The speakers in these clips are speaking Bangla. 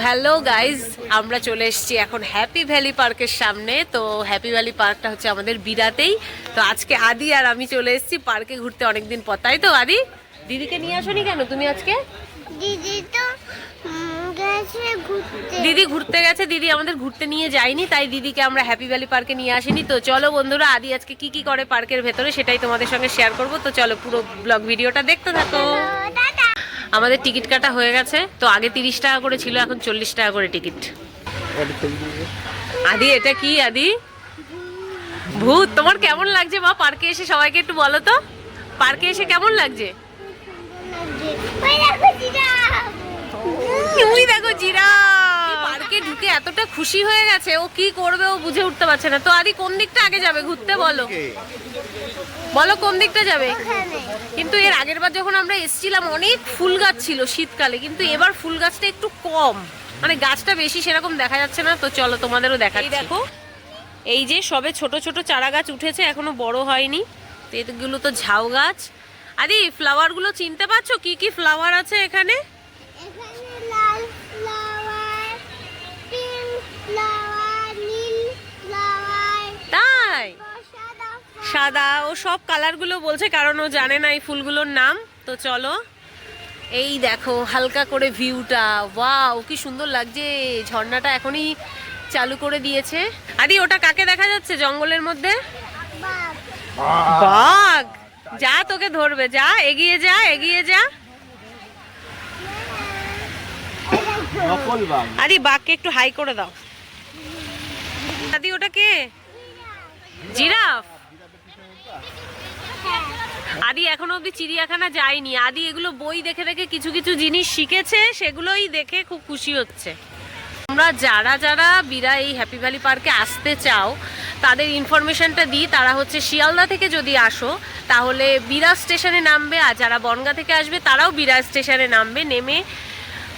হ্যালো গাইজ, আমরা চলে এসেছি এখন হ্যাপি ভ্যালি পার্কের সামনে। তো হ্যাপি ভ্যালি পার্কটা হচ্ছে আমাদের বিরাতেই। তো আজকে আদি আর আমি চলে এসেছি পার্কে ঘুরতে অনেকদিন পর, তাই তো আদি? দিদিকে নিয়ে আসোনি কেন তুমি আজকে? দিদি তো গেছে ঘুরতে। দিদি ঘুরতে গেছে, দিদি আমাদের ঘুরতে নিয়ে যায়নি, তাই দিদিকে আমরা হ্যাপি ভ্যালি পার্কে নিয়ে আসিনি। তো চলো বন্ধুরা, আদি আজকে কি কি করে পার্কের ভেতরে সেটাই তোমাদের সঙ্গে শেয়ার করব। তো চলো পুরো ব্লগ ভিডিওটা দেখতে থাকো। আমাদের টিকিট কাটা হয়ে গেছে। তো আগে 30 টাকা করে ছিল, এখন 40 টাকা করে টিকিট। আদি এটা কি? আদি ভূত। তোমার কেমন লাগছে মা পার্কে এসে? সবাইকে একটু বলো তো, পার্কে এসে কেমন লাগছে? তুমি দেখো জিরাফ পার্কে ঢুকে এতটা খুশি হয়ে গেছে, ও কি করবে ও বুঝে উঠতে পারছে না। তো আদি কোন দিকটা আগে যাবে ঘুরতে? বলো বলো কোন দিকটা যাবে? কিন্তু এর আগের বার যখন আমরা এসেছিলাম অনেক ফুল গাছ ছিল শীতকালে, কিন্তু এবার ফুল গাছটা একটু কম, মানে গাছটা বেশি সেরকম দেখা যাচ্ছে না। তো চলো তোমাদেরও দেখাচ্ছি। দেখো এই যে সবে ছোট ছোট চারা গাছ উঠেছে, এখনো বড় হয়নি। তো এগুলো তো ঝাউ গাছ। আদি ফ্লাওয়ার গুলো চিনতে পারছো? কি কি ফ্লাওয়ার আছে এখানে? এখানে লাল ফ্লাওয়ার, পিঙ্ক ফ্লাওয়ার, নীল ফ্লাওয়ার, তাই সাদা সাদা ও সব কালার গুলো বলছে, কারণ ও জানে না এই ফুলগুলোর নাম। তো চলো, এই দেখো হালকা করে ভিউটা, ওয়াও কি সুন্দর লাগছে। ঝর্ণাটা এখনই চালু করে দিয়েছে। আদি ওটা কাকে দেখা যাচ্ছে জঙ্গলের মধ্যে? বাঘ। বাঘ? যা তোকে ধরবে, যা এগিয়ে যা এগিয়ে যা। আদি বাঘকে একটু হাই করে দাও। আদি ওটা কে? জিরাফ? আদি এখনো অব্দি চিড়িয়াখানা যায়নি। আদি এগুলো বই দেখে দেখে কিছু কিছু জিনিস শিখেছে, সেগুলোই দেখে খুব খুশি হচ্ছে। তোমরা যারা যারা এই হ্যাপি ভ্যালি পার্কে আসতে চাও তাদের ইনফরমেশনটা দিই। তারা হচ্ছে শিয়ালদা থেকে যদি আসো তাহলে বিরাজ স্টেশনে নামবে, আর যারা বনগাঁ থেকে আসবে তারাও বিরাজ স্টেশনে নামবে। নেমে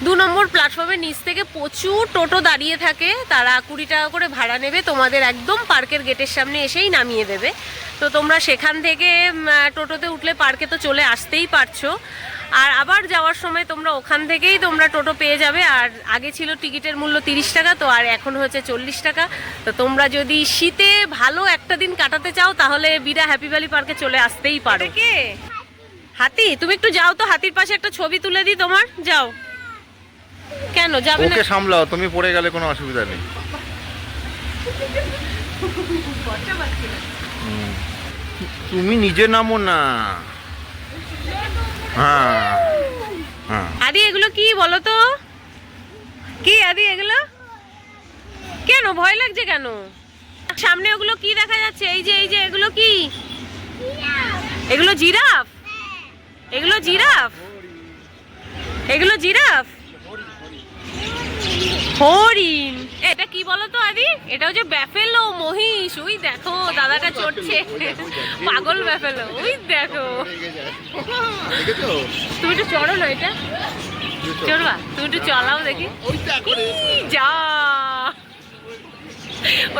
2 নম্বর প্ল্যাটফর্মের নিচ থেকে প্রচুর টোটো দাঁড়িয়ে থাকে, তারা 20 টাকা করে ভাড়া নেবে, তোমাদের একদম পার্কের গেটের সামনে এসেই নামিয়ে দেবে। তো তোমরা সেখান থেকে টোটোতে উঠলে পার্কে তো চলে আসতেই পারছো। আর আবার যাওয়ার সময় তোমরা ওখান থেকেই তোমরা টোটো পেয়ে যাবে। আর আগে ছিল টিকিটের মূল্য 30 টাকা, তো আর এখন হচ্ছে 40 টাকা। তো তোমরা যদি শীতে ভালো একটা দিন কাটাতে চাও তাহলে বিরা হ্যাপি ভ্যালি পার্কে চলে আসতেই পারো। কে হাতি? তুমি একটু যাও তো, হাতির পাশে একটা ছবি তুলে দিই তোমার, যাও। কেন যাবে না? ওকে সামলাও, তুমি পড়ে গেলে কোনো অসুবিধা নেই। তুমি নিজে নামো না। হ্যাঁ হ্যাঁ। আদি এগুলো কি বলো তো? কি আদি এগুলো? কেন ভয় লাগছে কেন? সামনে ওগুলো কি দেখা যাচ্ছে? এই যে এগুলো কি? এগুলো জিরাফ? এগুলো জিরাফ? এগুলো জিরাফ? হরিণ? এটা কি বলো তো আদি? এটা হচ্ছে ব্যাফেলো, মহিষ। ওই দেখো দাদাটা চড়ছে, পাগল ব্যাফেলো। ওই দেখো, তুমি একটু চড়ো না, এটা চড়বা? তুমি একটু চলাও দেখি। যা,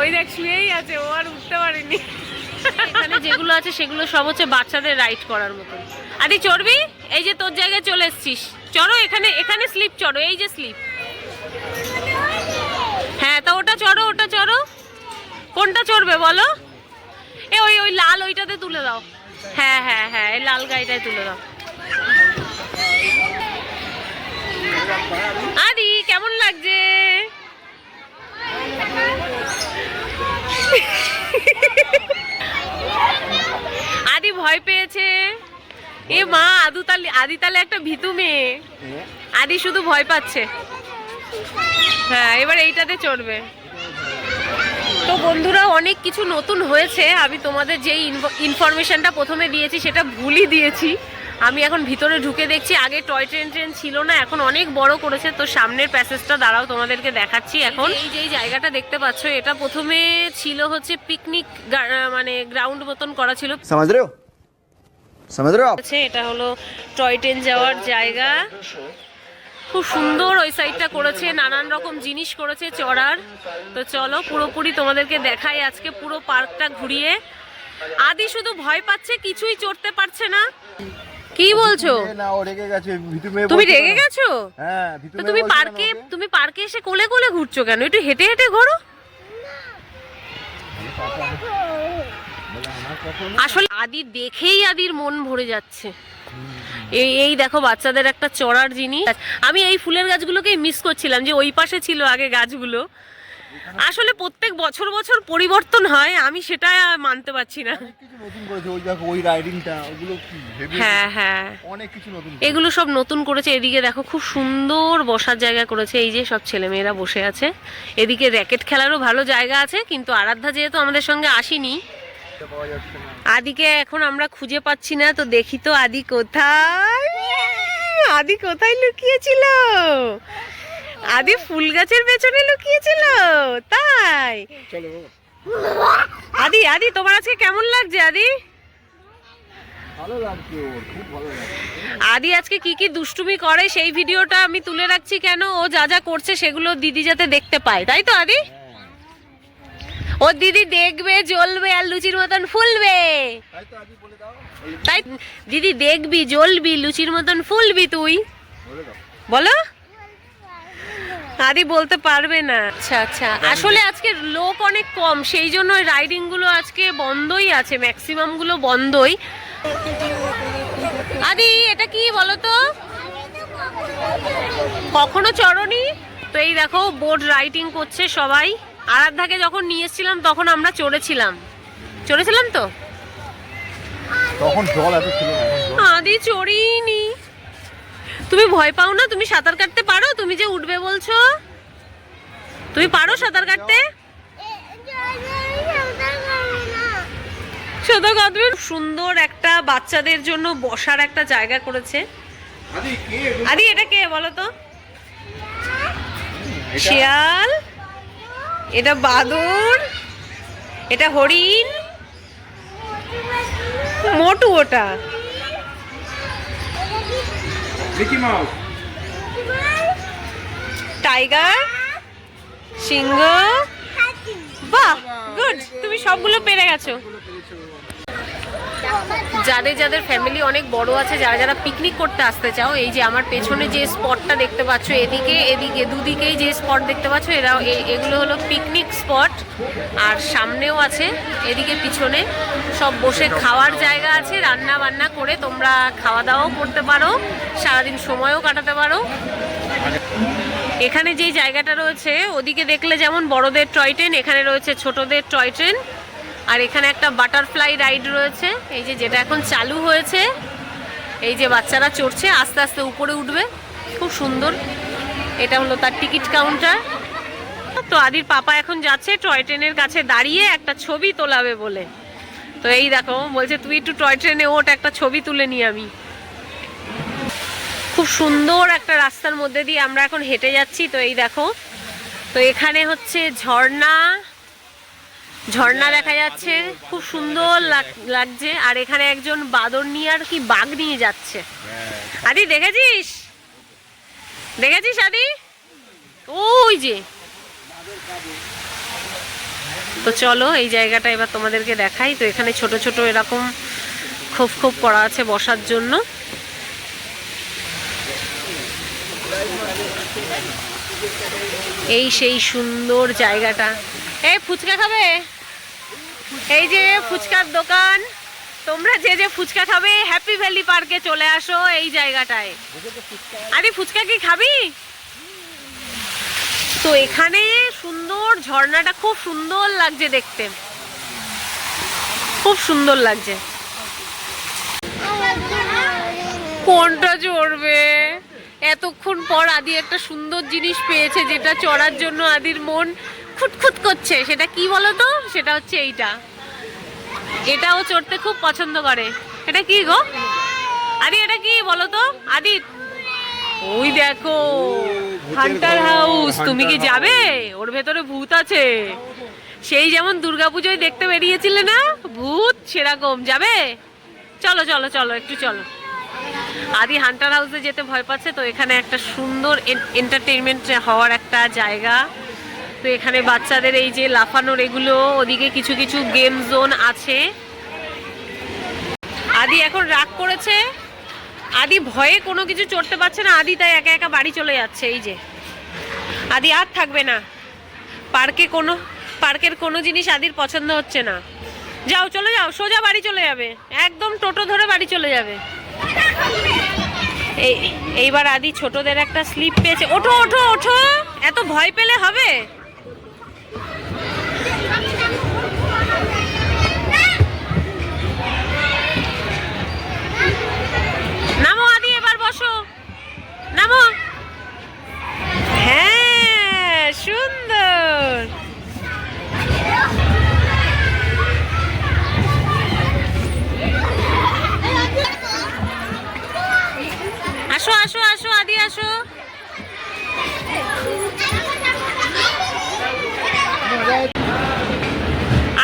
ওই দেখ শুয়েই আছে, ও আর উঠতে পারেনি। এখানে যেগুলো আছে সেগুলো সব হচ্ছে বাচ্চাদের রাইড করার মতন। আদি চড়বি? এই যে তোর জায়গায় চলে এসছিস, চড়ো। এখানে স্লিপ চড়ো, এই যে স্লিপ। হ্যাঁ তা ওটা চড়ো, ওটা চড়ো। কোনটা চড়বে বলো? ওই লাল ওইটাতে তুলে দাও। হ্যাঁ হ্যাঁ হ্যাঁ, এই লাল গাড়িটায় তুলে দাও। আদি কেমন লাগছে? আদি ভয় পেয়েছে। এ মা, আদি তালে একটা ভীতু মেয়ে। আদি শুধু ভয় পাচ্ছে। হ্যাঁ এবার এইটাতে চড়বে। তো বন্ধুরা, অনেক কিছু নতুন হয়েছে। আমি তোমাদের যেই ইনফরমেশনটা প্রথমে দিয়েছি সেটা ভুলই দিয়েছি। আমি এখন ভিতরে ঢুকে দেখছি আগে টয় ট্রেন ছিল না, এখন অনেক বড় করেছে। তো সামনের প্যাসেজটা দাঁড়াও তোমাদেরকে দেখাচ্ছি। এখন এই যে জায়গাটা দেখতে পাচ্ছ, এটা প্রথমে ছিল হচ্ছে পিকনিক, মানে গ্রাউন্ড মতন করা ছিল। এটা হলো টয় ট্রেন যাওয়ার জায়গা। খুব সুন্দর ওই সাইডটা করেছে, নানান রকম জিনিস করেছে চড়ার। তো চলো পুরোপুরি তোমাদেরকে দেখাই আজকে পুরো পার্কটা ঘুরিয়ে। আদি শুধু ভয় পাচ্ছে, কিছুই চড়তে পারছে না। কি বলছো? না ও রেগে গেছে, ভিতু মেয়ে তুমি বলছে রেগে না। গেছো? হ্যাঁ ভিতু তো মেয়ে তুমি বলছে না পার্কে ওকে। তুমি পার্কে এসে কোলে কোলে ঘুরছো কেন? একটু হেঁটে হেঁটে ঘোরো। আসলে আদি দেখেই আদির মন ভরে যাচ্ছে। এই এই দেখো বাচ্চাদের একটা চড়ার জিনিস। আমি এই ফুলের গাছগুলোকেই মিস করছিলাম, যে ওই পাশে ছিল আগে গাছগুলো। আসলে প্রত্যেক বছর বছর পরিবর্তন হয়, আমি সেটা মানতে পারছি না। অনেক কিছু নতুন করেছে, ওই দেখো ওই রাইডিংটা, ওগুলো কি হেভি। হ্যাঁ হ্যাঁ, অনেক কিছু নতুন এগুলো সব নতুন করেছে। এদিকে দেখো খুব সুন্দর বসার জায়গা করেছে, এই যে সব ছেলেমেয়েরা বসে আছে। এদিকে র্যাকেট খেলারও ভালো জায়গা আছে, কিন্তু আরাধ্যা যেহেতু আমাদের সঙ্গে আসেনি, করেছে, পাওয়া যাচ্ছে না। আদিকে এখন আমরা খুঁজে পাচ্ছি না। তো দেখি তো আদি কোথায়, আদি কোথায় লুকিয়েছিল? আদি ফুল গাছের পেছনে লুকিয়েছিল, তাই? চলো আদি আদি তোমার আজকে কেমন লাগছে? আদি ভালো লাগছে, ওর খুব ভালো লাগছে। আদি আজকে কি কি দুষ্টুমি করে সেই ভিডিওটা আমি তুলে রাখছি, কেন ও যা যা করছে সেগুলো দিদি যাতে দেখতে পায়, তাই তো আদি? ও দিদি দেখবে, জ্বলবে আর লুচির মতন ফুলবে, তাই তো আজই বলে দাও, তাই? দিদি দেখবি, জ্বলবি, লুচির মতন ফুলবি তুই, বলে দাও। বলো। আদি বলতে পারবে না। আচ্ছা আচ্ছা, আসলে আজকে লোক অনেক কম, সেই জন্য রাইডিং গুলো আজকে বন্ধই আছে, ম্যাক্সিমাম গুলো বন্ধই। আদি এটা কি বলো তো? কখনো চড়নি? তো এই দেখো বোট রাইডিং করছে সবাই। আরাধ্যাকে যখন নিয়ে এসেছিলাম তখন আমরা চড়েছিলাম তো। তখন জল এত ছিল না, এখন জল। আদি চড়িনি। তুমি ভয় পাও না? তুমি সাঁতার কাটতে পারো? তুমি যে উঠবে বলছো, তুমি পারো সাঁতার কাটতে? সাঁতার কাটবে। সুন্দর একটা বাচ্চাদের জন্য বসার একটা জায়গা করেছে। আদি কে এগুলো? আদি এটা কে বলো তো? শিয়াল, এটা বাদুড়, এটা হরিণ, মোটু ওটা, মিকি মাউস, টাইগার, সিংহ। বাহ, গুড, তুমি সবগুলো পেরে গেছো। যাদের যাদের ফ্যামিলি অনেক বড় আছে, যারা যারা পিকনিক করতে আসতে চাও, এই যে আমার পেছনে যে স্পটটা দেখতে পাচ্ছ, এদিকে এদিকে দুদিকেই যে স্পট দেখতে পাচ্ছ, এরা এগুলো হলো পিকনিক স্পট। আর সামনেও আছে, এদিকে পিছনে সব বসে খাওয়ার জায়গা আছে, রান্না বান্না করে তোমরা খাওয়া দাওয়াও করতে পারো, সারাদিন সময়ও কাটাতে পারো। এখানে যে জায়গাটা রয়েছে, ওদিকে দেখলে যেমন বড়দের টয় ট্রেন, এখানে রয়েছে ছোটদের টয় ট্রেন। আর এখানে একটা বাটারফ্লাই রাইড রয়েছে, এই যে যেটা এখন চালু হয়েছে। এই যে বাচ্চারা চড়ছে, আস্তে আস্তে উপরে উঠবে, খুব সুন্দর। এটা হলো তার টিকিট কাউন্টার। তো আদির পাপা এখন যাচ্ছে টয় ট্রেনের কাছে দাঁড়িয়ে একটা ছবি তোলাবে বলে। তো এই দেখো বলছে তুই একটু টয় ট্রেনে ওঠ, একটা ছবি তুলে নিই আমি। খুব সুন্দর একটা রাস্তার মধ্যে দিয়ে আমরা এখন হেঁটে যাচ্ছি। তো এই দেখো, তো এখানে হচ্ছে ঝর্ণা দেখা যাচ্ছে, খুব সুন্দর লাগছে। আর এখানে একজন বাদর নিয়ে আর কি বাঘ নিয়ে যাচ্ছে। আদি দেখেছিস আদি? ওই যে। তো চলো এই জায়গাটা এবার তোমাদেরকে দেখাই। তো এখানে ছোট ছোট এরকম খোপ করা আছে বসার জন্য। এই সেই সুন্দর জায়গাটা। এই ফুচকা খাবে? এই যে ফুচকার দোকান। তোমরা যে যে ফুচকা খাবে হ্যাপি ভ্যালি পার্কে চলে আসো, এই জায়গাটায়। আরে ফুচকা কি খাবি? তো এখানে সুন্দর ঝর্ণাটা খুব সুন্দর লাগছে দেখতে, খুব সুন্দর লাগছে। কোনটা চড়বে? এতক্ষণ পর আদি একটা সুন্দর জিনিস পেয়েছে যেটা চড়ার জন্য আদির মন খুঁতখুত করছে। সেটা কি বলতো? সেটা হচ্ছে এইটা। এটাও চড়তে খুব পছন্দ করে। এটা কি গো আদি? এটা কি বলতো আদি? ওই দেখো হান্টার হাউস। তুমি কি যাবে? ওর ভেতরে ভূত আছে, সেই যেমন দুর্গাপুজোয় দেখতে বেরিয়েছিলে না ভূত, সেরকম। যাবে? চলো চলো চলো, একটু চলো। আদি হান্টার হাউসে যেতে ভয় পাচ্ছে, তো এখানে একটা সুন্দর এন্টারটেইনমেন্ট হওয়ার একটা জায়গা। তো এখানে বাচ্চাদের এই যে লাফানোর এগুলো, ওদিকে কিছু কিছু গেম জোন আছে। আদি এখন রাগ করেছে, আদি ভয়ে কোনো কিছু চড়তে পারছে না, আদি তাই একা একা বাড়ি চলে যাচ্ছে। এই যে আদি আর থাকবে না পার্কের কোনো জিনিস আদির পছন্দ হচ্ছে না। যাও, চলে যাও, সোজা বাড়ি চলে যাবে, একদম টোটো ধরে বাড়ি চলে যাবে। এইবার আদি ছোটদের একটা স্লিপ পেয়েছে। ওঠো ওঠো ওঠো, এত ভয় পেলে হবে? নামো আদি, এবার বসো, নামো। হ্যাঁ, সুন্দর। আসো আসো আসো আদি, আসো।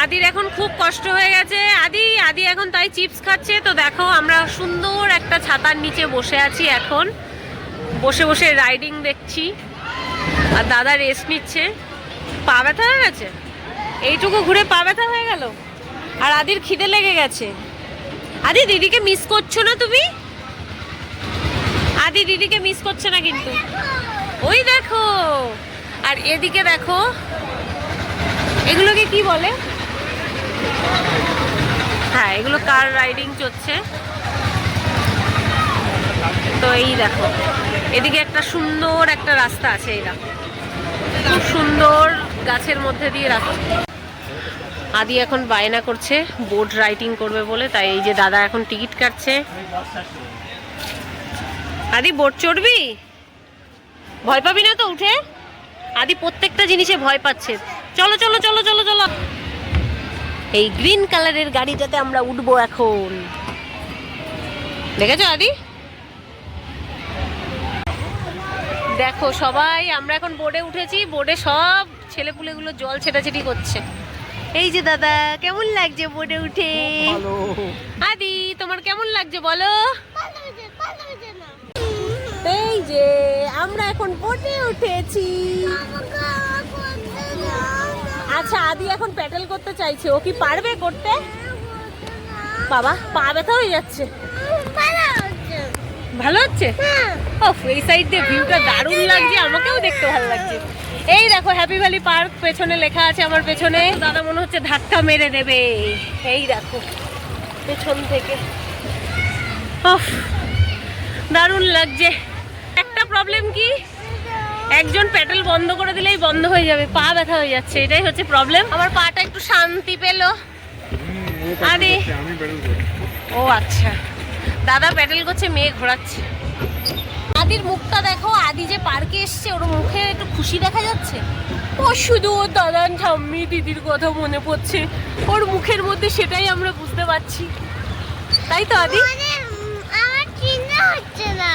আদির এখন খুব কষ্ট হয়ে গেছে। আদি এখন তাই চিপস খাচ্ছে। তো দেখো আমরা সুন্দর একটা ছাতার নিচে বসে আছি, এখন বসে বসে রাইডিং দেখছি, আর দাদা রেস্ট নিচ্ছে। পা ব্যথা হয়ে গেছে, এইটুকু ঘুরে পা ব্যথা হয়ে গেল। আর আদির খিদে লেগে গেছে। আদি দিদিকে মিস করছো না তুমি? আদি দিদিকে মিস করছে না কিন্তু। ওই দেখো, আর এদিকে দেখো, এগুলোকে কি বলে? হ্যাঁ, এগুলো কার রাইডিং চলছে। তো এই দেখো, এদিকে একটা সুন্দর একটা রাস্তা আছে, এই দেখো খুব সুন্দর গাছের মধ্যে দিয়ে রাস্তা। আদি এখন বায়না করছে বোট রাইডিং করবে বলে, তাই এই যে দাদা এখন টিকিট কাটছে। আদি বোট চড়বি? ভয় পাবি না তো উঠে? আদি প্রত্যেকটা জিনিসে ভয় পাচ্ছে। চলো চলো চলো চলো চলো, এই গ্রিন কালারের গাড়িটাতে আমরা উঠবো এখন। দেখেছো আদি? দেখো সবাই আমরা এখন বোর্ডে উঠেছি, বোর্ডে সব ছেলেপুলেগুলো জল ছেটাছেটি করছে। এই যে দাদা, কেমন লাগছে বোর্ডে উঠে? আদি তোমার কেমন লাগছে বলো? এই যে আমরা এখন বোটে উঠেছি। আচ্ছা, আদি এখন প্যাডেল করতে চাইছে, ও কি পারবে করতে? বাবা, পা ব্যথা হয়ে যাচ্ছে। ভালো হচ্ছে? ওফ, এই সাইড দিয়ে ভিউটা দারুণ লাগছে, আমাকেও দেখতে ভালো লাগছে। এই দেখো হ্যাপি ভ্যালি পার্ক পেছনে লেখা আছে আমার পেছনে। দাদা মনে হচ্ছে ধাক্কা মেরে দেবে। এই দেখো পেছন থেকে, ওফ দারুণ লাগছে। একটা প্রবলেম কি, একজন প্যাডেল বন্ধ করে দিলেই বন্ধ হয়ে যাবে, পা ব্যথা হয়ে যাচ্ছে, এটাই হচ্ছে প্রবলেম। আমার পাটা একটু শান্তি পেলো। আদি, ও আচ্ছা, দাদা প্যাডেল করছে, মেয়ে ঘোরাচ্ছে। আদির মুখটা দেখো, আদি যে পার্কে এসছে ওর মুখে একটু খুশি দেখা যাচ্ছে। ও শুধু ওর দাদা ঠাম্মি দিদির কথা মনে পড়ছে ওর মুখের মধ্যে, সেটাই আমরা বুঝতে পারছি। তাই তো আদি? আমার চিন্তা হচ্ছে না।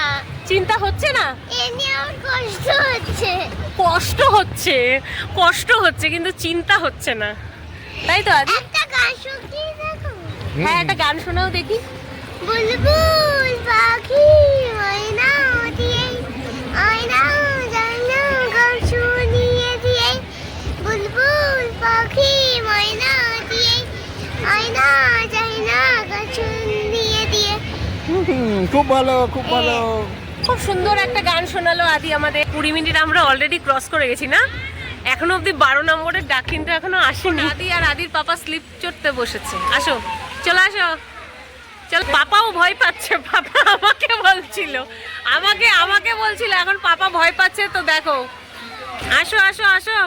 চিন্তা হচ্ছে না? এমনি আমার কষ্ট হচ্ছে। কষ্ট হচ্ছে, কষ্ট হচ্ছে, কিন্তু চিন্তা হচ্ছে না, তাই তো আদি? একটা গান শুনতে দেখো। হ্যাঁ, একটা গান শোনাও দেখি। বুলবুল পাখি ময়না দিয়ে আয়না জানা গান শুনিয়ে দিয়ে, বুলবুল পাখি ময়না দিয়ে আয়না জানা গান শুনিয়ে দিয়ে। খুব ভালো, খুব ভালো। খুব সুন্দর একটা গান শোনালো আদি আমাদের। 20 মিনিট আমরা অলরেডি ক্রস করে গেছি না? এখনো অব্দি 12 নম্বরের ডাক কিন্তু এখনো আসেনি। আদি আর আদির পাপা স্লিপ চড়তে বসেছে। আসো, চলে আসো, চল। পাপাও ভয় পাচ্ছে, পাপা আমাকে বলছিল, এখন পাপা ভয় পাচ্ছে। তো দেখো, আসো আসো আসো।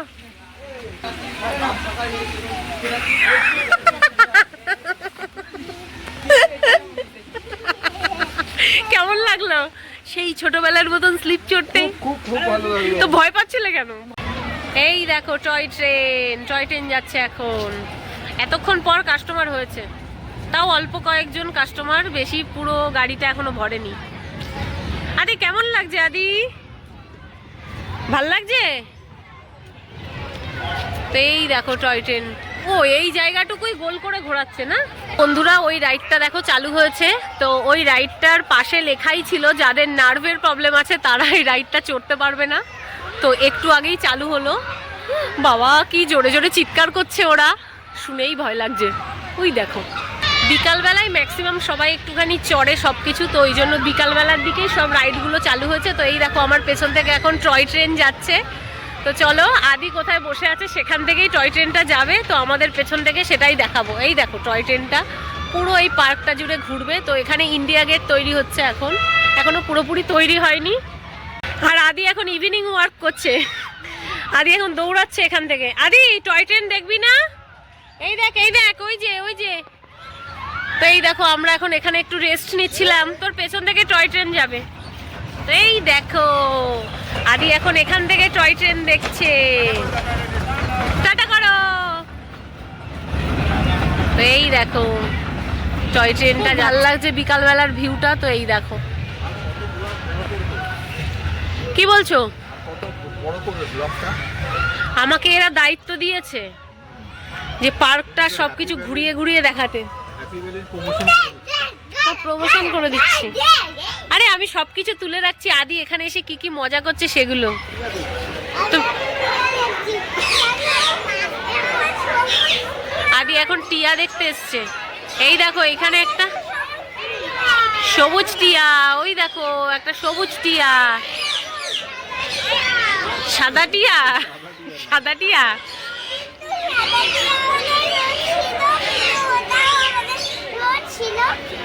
কেমন লাগলো সেই ছোটবেলার মতন স্লিপ চড়তে? খুব খুব ভালো লাগলো। তো ভয় পাচ্ছিলে কেন? এই দেখো টয় ট্রেন যাচ্ছে এখন। এতক্ষণ পর কাস্টমার হয়েছে, তাও অল্প কয়েকজন কাস্টমার, বেশি পুরো গাড়িটা এখনো ভরেনি। আদি কেমন লাগছে? আদি ভাল লাগছে? তো এই দেখো টয় ট্রেন, ও এই জায়গাটুকুই গোল করে ঘোরাচ্ছে না বন্ধুরা। ওই রাইডটা দেখো চালু হয়েছে। তো ওই রাইডটার পাশে লেখাই ছিল যাদের নার্ভের প্রবলেম আছে তারা এই রাইডটা চড়তে পারবে না। তো একটু আগেই চালু হলো। বাবা কি জোরে জোরে চিৎকার করছে ওরা, শুনেই ভয় লাগছে। ওই দেখো বিকালবেলায় ম্যাক্সিমাম সবাই একটুখানি চড়ে সব কিছু, তো ওই জন্য বিকালবেলার দিকেই সব রাইডগুলো চালু হয়েছে। তো এই দেখো আমার পেছন থেকে এখন টয় ট্রেন যাচ্ছে। তো চলো, আদি কোথায় বসে আছে সেখান থেকেই টয় ট্রেনটা যাবে, তো আমাদের পেছন থেকে সেটাই দেখাবো। এই দেখো টয় ট্রেনটা পুরো এই পার্কটা জুড়ে ঘুরবে। তো এখানে ইন্ডিয়া গেট তৈরি হচ্ছে, এখনো পুরোপুরি তৈরি হয়নি। আর আদি এখন ইভিনিং ওয়ার্ক করছে, আদি এখন দৌড়াচ্ছে এখান থেকে। আদি টয় ট্রেন দেখবি না? এই দেখ ওই যে। তো এই দেখো আমরা এখন এখানে একটু রেস্ট নিচ্ছিলাম, তোর পেছন থেকে টয় ট্রেন যাবে। তো এই দেখো আদি এখন এখান থেকে টয় ট্রেন দেখছে। টাটা করো। তো এই দেখো টয় ট্রেনটা, ভালো লাগছে বিকালবেলার ভিউটা। তো এই দেখো, কি বলছো? আমাকে এরা দায়িত্ব দিয়েছে যে পার্কটা সবকিছু ঘুরিয়ে ঘুরিয়ে দেখাতে, প্রমোশন করে দিচ্ছি। আরে আমি সবকিছু তুলে রাখছি, আদি এখানে এসে কি কি মজা করছে সেগুলো। তো আদি এখন টিয়া দেখতে এসছে। এই দেখো এখানে একটা সবুজ টিয়া, ওই দেখো একটা সবুজ টিয়া, সাদা টিয়া।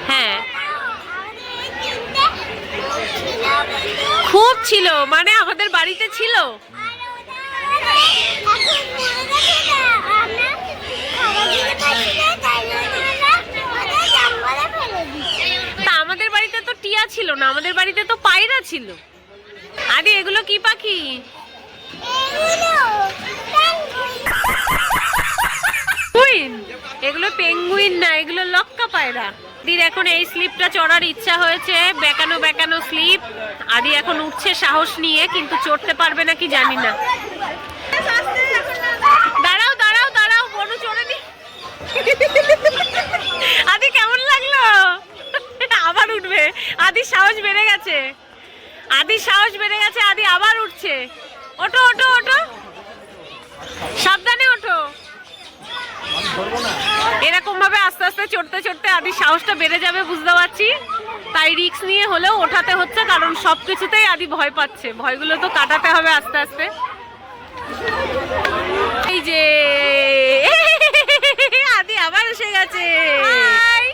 হ্যাঁ খুব ছিল, মানে আমাদের বাড়িতে ছিল। তা আমাদের বাড়িতে তো টিয়া ছিল না, আমাদের বাড়িতে তো পায়রা ছিল। আরে এগুলো কি পাখি? এগুলো পেঙ্গুইন না, এগুলো লক্কা পায়রা। আদির এখন এই স্লিপটা চড়ার ইচ্ছা হয়েছে, বেকানো স্লিপ। আদি এখন উঠছে সাহস নিয়ে, কিন্তু চড়তে পারবে নাকি জানি না। দাঁড়াও বনু চড়ে নি। আদি কেমন লাগলো? আবার উঠবে, আদির সাহস বেড়ে গেছে, আদি আবার উঠছে। ওঠো সাবধানে ওঠো। এরকম ভাবে আস্তে আস্তে চড়তে আদির সাহসটা বেড়ে যাবে বুঝতে পারছি, তাই রিস্ক নিয়ে হলেও ওঠাতে হচ্ছে, কারণ সবকিছুতেই আদি ভয় পাচ্ছে। ভয়গুলো তো কাটাতে হবে আস্তে আস্তে। এই যে আদি আবার এসে গেছে। হাই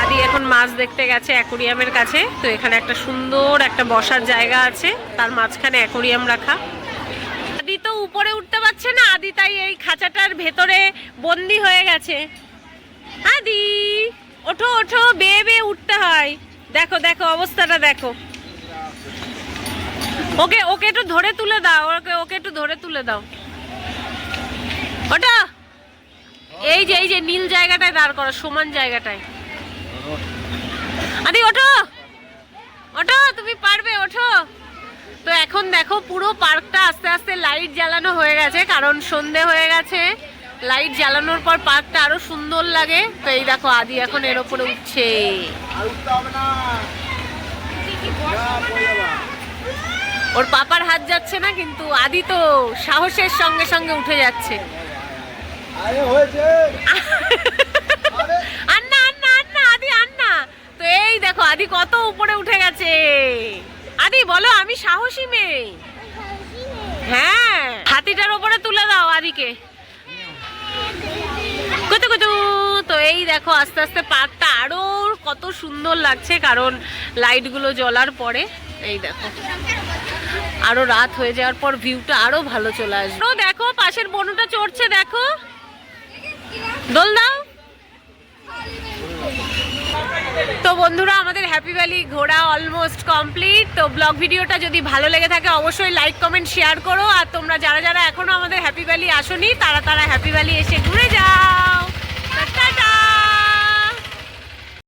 আদি এখন মাছ দেখতে গেছে অ্যাকোরিয়ামের কাছে। তো এখানে একটা সুন্দর একটা বসার জায়গা আছে, তার মাঝখানে অ্যাকোরিয়াম রাখা। আদি তো উপরে উঠতে পারছে না, আদি তাই এই খাঁচাটার ভেতরে বন্দি হয়ে গেছে। আদি ওঠো, বেয়ে উঠতে হয়। দেখো অবস্থাটা দেখো। ওকে একটু ধরে তুলে দাও, ওকে একটু ধরে তুলে দাও। ওটা এই যে নীল জায়গাটায় দাঁড় করো, সমান জায়গাটায়। আদি ওঠো, তুমি পারবে, ওঠো। তো এখন দেখো পুরো পার্কটা আস্তে আস্তে লাইট জ্বালানো হয়ে গেছে, কারণ সন্ধে হয়ে গেছে। লাইট জ্বালানোর পর পার্কটা আরো সুন্দর লাগে। তো এই দেখো আদি এখন এর উপরে উঠছে। ওর পাপার হাত যাচ্ছে না, কিন্তু আদি তো সাহসের সঙ্গে সঙ্গে উঠে যাচ্ছে। আন্না। তো এই দেখো আদি কত উপরে উঠে গেছে। আদি বলো আমি সাহসী মেয়ে। হ্যাঁ, হাতিটার উপরে তুলে দাও আদিকে। তো এই দেখো আস্তে আস্তে পার্কটা আরো কত সুন্দর লাগছে, কারণ লাইটগুলো জ্বলার পরে এই দেখো আরো রাত হয়ে যাওয়ার পর ভিউটা আরো ভালো চলে আসবে। তো দেখো পাশের বনুটা চড়ছে, দেখো দোল দাও। তো বন্ধুরা আমাদের হ্যাপি ভ্যালি ঘোরা অলমোস্ট কমপ্লিট। তো ব্লগ ভিডিওটা যদি ভালো লেগে থাকে অবশ্যই লাইক কমেন্ট শেয়ার করো। আর তোমরা যারা এখনো আমাদের হ্যাপি ভ্যালি আসোনি তারা হ্যাপি ভ্যালি এসে ঘুরে যাও।